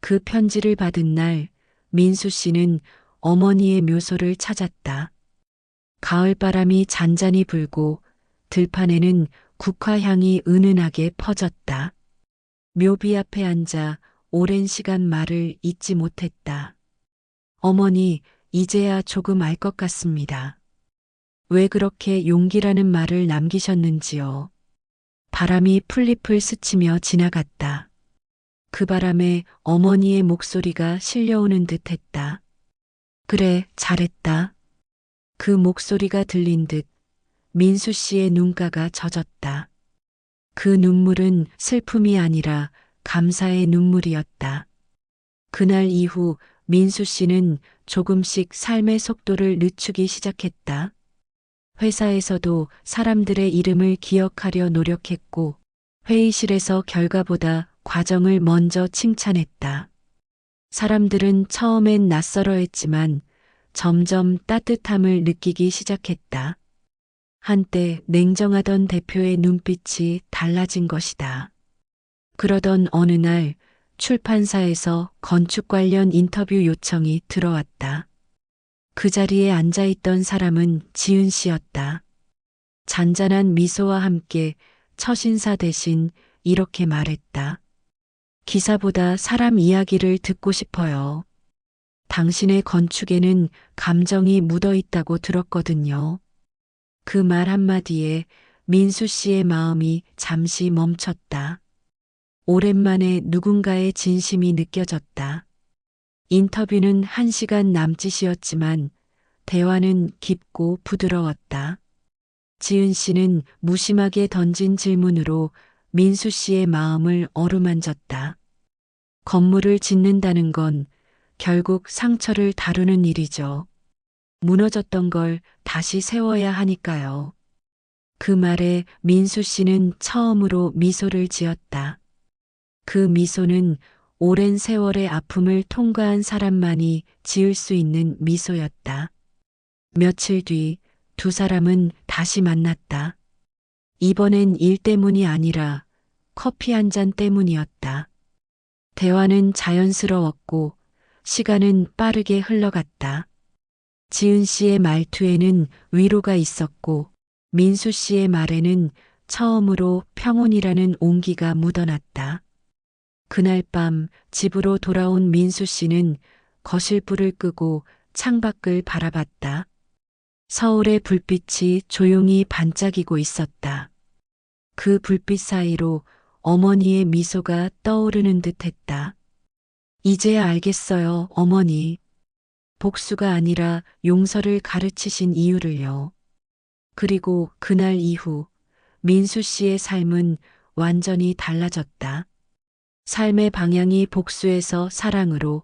Speaker 1: 그 편지를 받은 날 민수 씨는 어머니의 묘소를 찾았다. 가을바람이 잔잔히 불고 들판에는 국화향이 은은하게 퍼졌다. 묘비 앞에 앉아 오랜 시간 말을 잇지 못했다. 어머니, 이제야 조금 알 것 같습니다. 왜 그렇게 용기라는 말을 남기셨는지요. 바람이 풀잎을 스치며 지나갔다. 그 바람에 어머니의 목소리가 실려오는 듯 했다. 그래, 잘했다. 그 목소리가 들린 듯 민수 씨의 눈가가 젖었다. 그 눈물은 슬픔이 아니라 감사의 눈물이었다. 그날 이후 민수 씨는 조금씩 삶의 속도를 늦추기 시작했다. 회사에서도 사람들의 이름을 기억하려 노력했고 회의실에서 결과보다 과정을 먼저 칭찬했다. 사람들은 처음엔 낯설어했지만 점점 따뜻함을 느끼기 시작했다. 한때 냉정하던 대표의 눈빛이 달라진 것이다. 그러던 어느 날 출판사에서 건축 관련 인터뷰 요청이 들어왔다. 그 자리에 앉아 있던 사람은 지은 씨였다. 잔잔한 미소와 함께 처신사 대신 이렇게 말했다. 기사보다 사람 이야기를 듣고 싶어요. 당신의 건축에는 감정이 묻어 있다고 들었거든요. 그 말 한마디에 민수 씨의 마음이 잠시 멈췄다. 오랜만에 누군가의 진심이 느껴졌다. 인터뷰는 1시간 남짓이었지만 대화는 깊고 부드러웠다. 지은 씨는 무심하게 던진 질문으로 민수 씨의 마음을 어루만졌다. 건물을 짓는다는 건 결국 상처를 다루는 일이죠. 무너졌던 걸 다시 세워야 하니까요. 그 말에 민수 씨는 처음으로 미소를 지었다. 그 미소는 오랜 세월의 아픔을 통과한 사람만이 지을 수 있는 미소였다. 며칠 뒤 두 사람은 다시 만났다. 이번엔 일 때문이 아니라 커피 한 잔 때문이었다. 대화는 자연스러웠고 시간은 빠르게 흘러갔다. 지은 씨의 말투에는 위로가 있었고 민수 씨의 말에는 처음으로 평온이라는 온기가 묻어났다. 그날 밤 집으로 돌아온 민수 씨는 거실불을 끄고 창밖을 바라봤다. 서울의 불빛이 조용히 반짝이고 있었다. 그 불빛 사이로 어머니의 미소가 떠오르는 듯 했다. 이제야 알겠어요, 어머니. 복수가 아니라 용서를 가르치신 이유를요. 그리고 그날 이후 민수 씨의 삶은 완전히 달라졌다. 삶의 방향이 복수에서 사랑으로,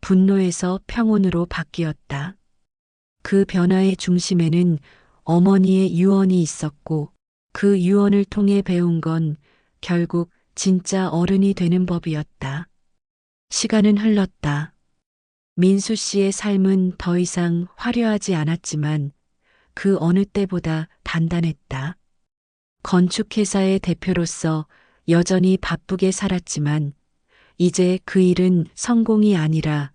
Speaker 1: 분노에서 평온으로 바뀌었다. 그 변화의 중심에는 어머니의 유언이 있었고 그 유언을 통해 배운 건 결국 진짜 어른이 되는 법이었다. 시간은 흘렀다. 민수 씨의 삶은 더 이상 화려하지 않았지만 그 어느 때보다 단단했다. 건축회사의 대표로서 여전히 바쁘게 살았지만 이제 그 일은 성공이 아니라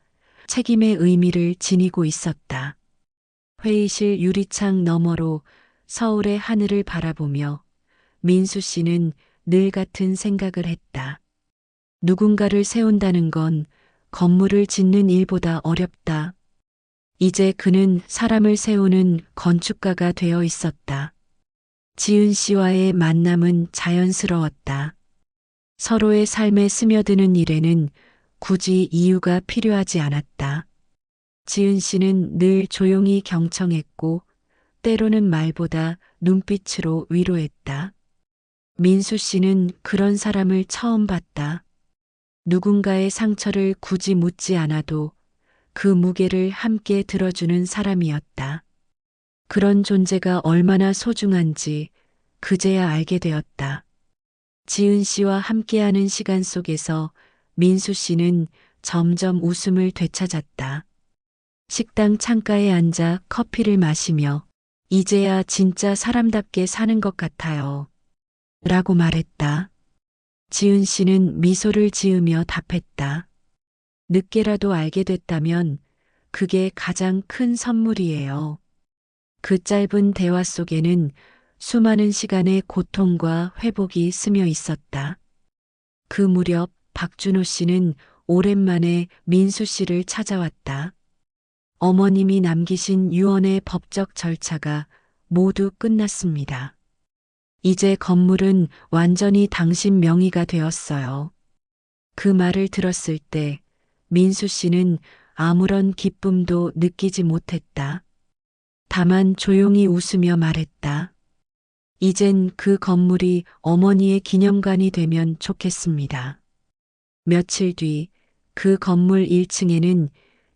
Speaker 1: 책임의 의미를 지니고 있었다. 회의실 유리창 너머로 서울의 하늘을 바라보며 민수 씨는 늘 같은 생각을 했다. 누군가를 세운다는 건 건물을 짓는 일보다 어렵다. 이제 그는 사람을 세우는 건축가가 되어 있었다. 지은 씨와의 만남은 자연스러웠다. 서로의 삶에 스며드는 일에는 굳이 이유가 필요하지 않았다. 지은 씨는 늘 조용히 경청했고 때로는 말보다 눈빛으로 위로했다. 민수 씨는 그런 사람을 처음 봤다. 누군가의 상처를 굳이 묻지 않아도 그 무게를 함께 들어주는 사람이었다. 그런 존재가 얼마나 소중한지 그제야 알게 되었다. 지은 씨와 함께하는 시간 속에서 민수 씨는 점점 웃음을 되찾았다. 식당 창가에 앉아 커피를 마시며 이제야 진짜 사람답게 사는 것 같아요. 라고 말했다. 지은 씨는 미소를 지으며 답했다. 늦게라도 알게 됐다면 그게 가장 큰 선물이에요. 그 짧은 대화 속에는 수많은 시간의 고통과 회복이 스며 있었다. 그 무렵 박준호 씨는 오랜만에 민수 씨를 찾아왔다. 어머님이 남기신 유언의 법적 절차가 모두 끝났습니다. 이제 건물은 완전히 당신 명의가 되었어요. 그 말을 들었을 때 민수 씨는 아무런 기쁨도 느끼지 못했다. 다만 조용히 웃으며 말했다. 이젠 그 건물이 어머니의 기념관이 되면 좋겠습니다. 며칠 뒤 그 건물 1층에는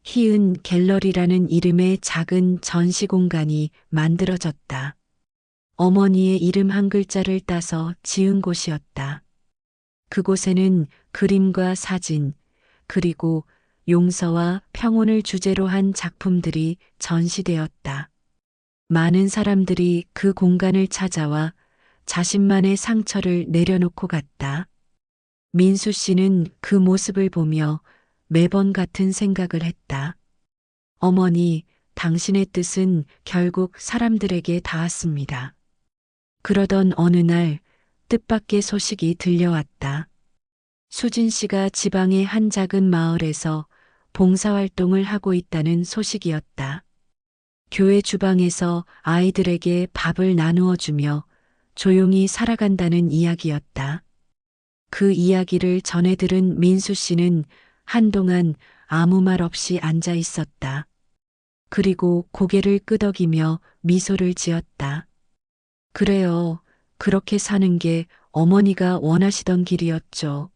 Speaker 1: 희은 갤러리라는 이름의 작은 전시 공간이 만들어졌다. 어머니의 이름 한 글자를 따서 지은 곳이었다. 그곳에는 그림과 사진, 그리고 용서와 평온을 주제로 한 작품들이 전시되었다. 많은 사람들이 그 공간을 찾아와 자신만의 상처를 내려놓고 갔다. 민수 씨는 그 모습을 보며 매번 같은 생각을 했다. 어머니, 당신의 뜻은 결국 사람들에게 닿았습니다. 그러던 어느 날 뜻밖의 소식이 들려왔다. 수진 씨가 지방의 한 작은 마을에서 봉사활동을 하고 있다는 소식이었다. 교회 주방에서 아이들에게 밥을 나누어 주며 조용히 살아간다는 이야기였다. 그 이야기를 전해 들은 민수 씨는 한동안 아무 말 없이 앉아 있었다. 그리고 고개를 끄덕이며 미소를 지었다. 그래요. 그렇게 사는 게 어머니가 원하시던 길이었죠.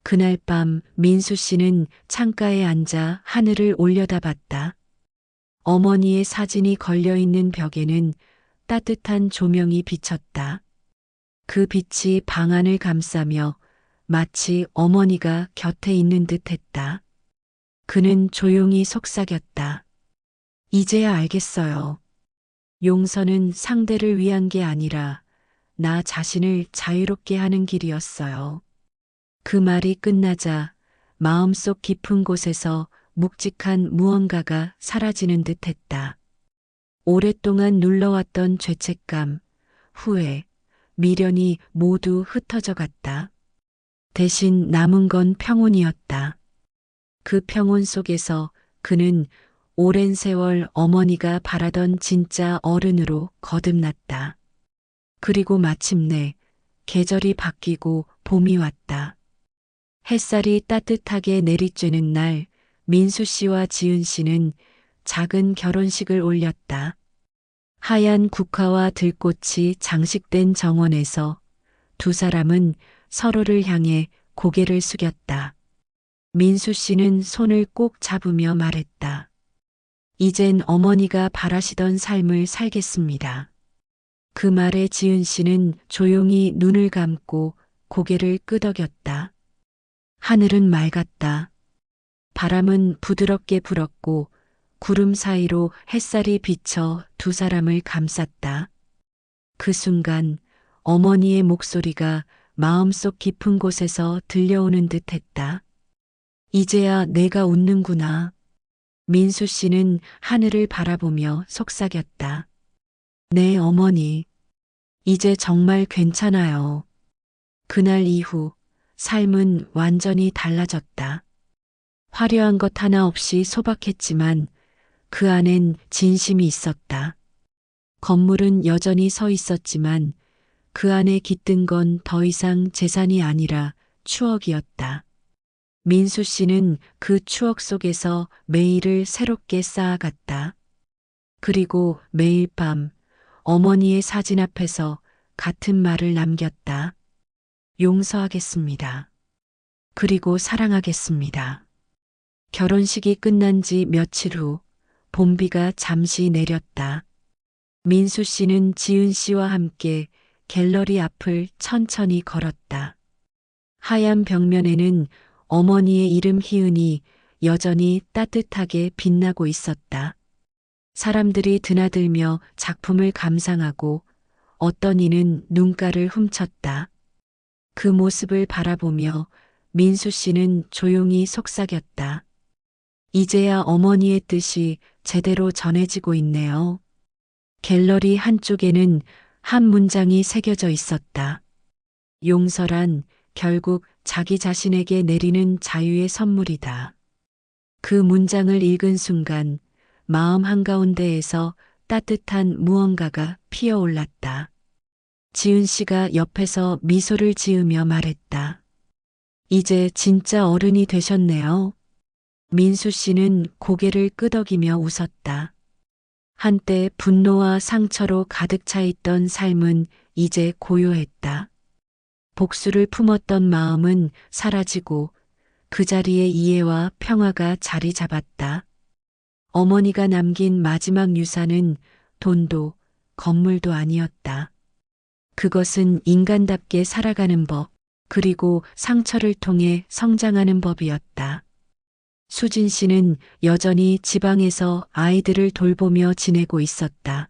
Speaker 1: 그날 밤 민수 씨는 창가에 앉아 하늘을 올려다봤다. 어머니의 사진이 걸려 있는 벽에는 따뜻한 조명이 비쳤다. 그 빛이 방 안을 감싸며 마치 어머니가 곁에 있는 듯 했다. 그는 조용히 속삭였다. 이제야 알겠어요. 용서는 상대를 위한 게 아니라 나 자신을 자유롭게 하는 길이었어요. 그 말이 끝나자 마음속 깊은 곳에서 묵직한 무언가가 사라지는 듯 했다. 오랫동안 눌러왔던 죄책감, 후회, 미련이 모두 흩어져 갔다. 대신 남은 건 평온이었다. 그 평온 속에서 그는 오랜 세월 어머니가 바라던 진짜 어른으로 거듭났다. 그리고 마침내 계절이 바뀌고 봄이 왔다. 햇살이 따뜻하게 내리쬐는 날 민수 씨와 지은 씨는 작은 결혼식을 올렸다. 하얀 국화와 들꽃이 장식된 정원에서 두 사람은 서로를 향해 고개를 숙였다. 민수 씨는 손을 꼭 잡으며 말했다. 이젠 어머니가 바라시던 삶을 살겠습니다. 그 말에 지은 씨는 조용히 눈을 감고 고개를 끄덕였다. 하늘은 맑았다. 바람은 부드럽게 불었고 구름 사이로 햇살이 비쳐 두 사람을 감쌌다. 그 순간 어머니의 목소리가 마음속 깊은 곳에서 들려오는 듯 했다. 이제야 내가 웃는구나. 민수 씨는 하늘을 바라보며 속삭였다. 네, 어머니. 이제 정말 괜찮아요. 그날 이후 삶은 완전히 달라졌다. 화려한 것 하나 없이 소박했지만 그 안엔 진심이 있었다. 건물은 여전히 서 있었지만 그 안에 깃든 건 더 이상 재산이 아니라 추억이었다. 민수 씨는 그 추억 속에서 매일을 새롭게 쌓아갔다. 그리고 매일 밤 어머니의 사진 앞에서 같은 말을 남겼다. 용서하겠습니다. 그리고 사랑하겠습니다. 결혼식이 끝난 지 며칠 후 봄비가 잠시 내렸다. 민수 씨는 지은 씨와 함께 갤러리 앞을 천천히 걸었다. 하얀 벽면에는 어머니의 이름 희은이 여전히 따뜻하게 빛나고 있었다. 사람들이 드나들며 작품을 감상하고 어떤 이는 눈가를 훔쳤다. 그 모습을 바라보며 민수 씨는 조용히 속삭였다. 이제야 어머니의 뜻이 제대로 전해지고 있네요. 갤러리 한쪽에는 한 문장이 새겨져 있었다. 용서란 결국 자기 자신에게 내리는 자유의 선물이다. 그 문장을 읽은 순간 마음 한가운데에서 따뜻한 무언가가 피어올랐다. 지은 씨가 옆에서 미소를 지으며 말했다. 이제 진짜 어른이 되셨네요. 민수 씨는 고개를 끄덕이며 웃었다. 한때 분노와 상처로 가득 차 있던 삶은 이제 고요했다. 복수를 품었던 마음은 사라지고 그 자리에 이해와 평화가 자리 잡았다. 어머니가 남긴 마지막 유산은 돈도 건물도 아니었다. 그것은 인간답게 살아가는 법, 그리고 상처를 통해 성장하는 법이었다. 수진 씨는 여전히 지방에서 아이들을 돌보며 지내고 있었다.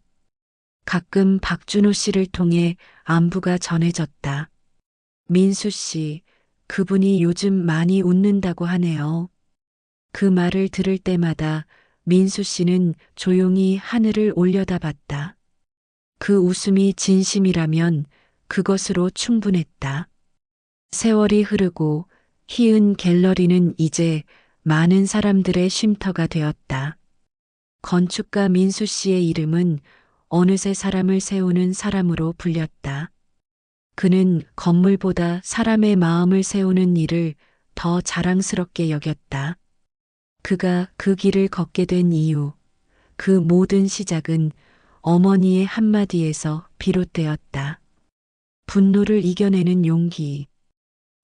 Speaker 1: 가끔 박준호 씨를 통해 안부가 전해졌다. 민수 씨, 그분이 요즘 많이 웃는다고 하네요. 그 말을 들을 때마다 민수 씨는 조용히 하늘을 올려다봤다. 그 웃음이 진심이라면 그것으로 충분했다. 세월이 흐르고 희은 갤러리는 이제 많은 사람들의 쉼터가 되었다. 건축가 민수 씨의 이름은 어느새 사람을 세우는 사람으로 불렸다. 그는 건물보다 사람의 마음을 세우는 일을 더 자랑스럽게 여겼다. 그가 그 길을 걷게 된 이유, 그 모든 시작은 어머니의 한마디에서 비롯되었다. 분노를 이겨내는 용기.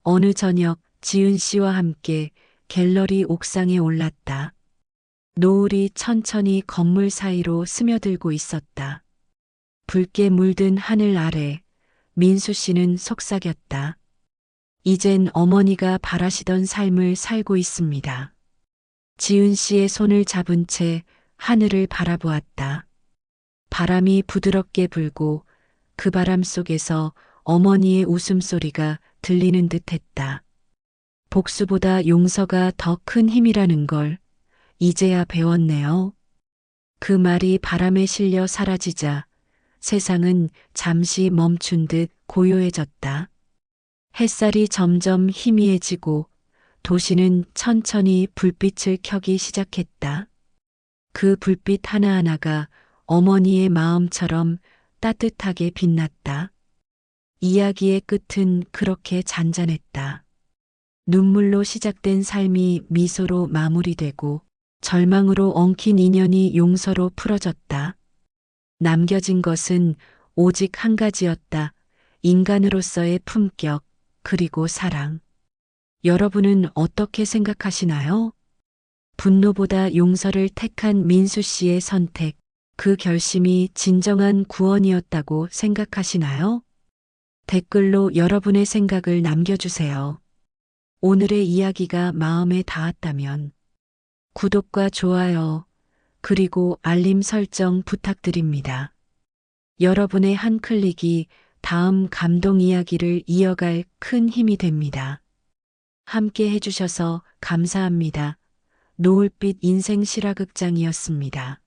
Speaker 1: 어느 저녁 지은 씨와 함께 갤러리 옥상에 올랐다. 노을이 천천히 건물 사이로 스며들고 있었다. 붉게 물든 하늘 아래 민수 씨는 속삭였다. 이젠 어머니가 바라시던 삶을 살고 있습니다. 지은 씨의 손을 잡은 채 하늘을 바라보았다. 바람이 부드럽게 불고 그 바람 속에서 어머니의 웃음소리가 들리는 듯 했다. 복수보다 용서가 더 큰 힘이라는 걸 이제야 배웠네요. 그 말이 바람에 실려 사라지자 세상은 잠시 멈춘 듯 고요해졌다. 햇살이 점점 희미해지고 도시는 천천히 불빛을 켜기 시작했다. 그 불빛 하나하나가 어머니의 마음처럼 따뜻하게 빛났다. 이야기의 끝은 그렇게 잔잔했다. 눈물로 시작된 삶이 미소로 마무리되고 절망으로 엉킨 인연이 용서로 풀어졌다. 남겨진 것은 오직 한 가지였다. 인간으로서의 품격, 그리고 사랑. 여러분은 어떻게 생각하시나요? 분노보다 용서를 택한 민수 씨의 선택, 그 결심이 진정한 구원이었다고 생각하시나요? 댓글로 여러분의 생각을 남겨주세요. 오늘의 이야기가 마음에 닿았다면 구독과 좋아요, 그리고 알림 설정 부탁드립니다. 여러분의 한 클릭이 다음 감동 이야기를 이어갈 큰 힘이 됩니다. 함께 해주셔서 감사합니다. 노을빛 인생 실화극장이었습니다.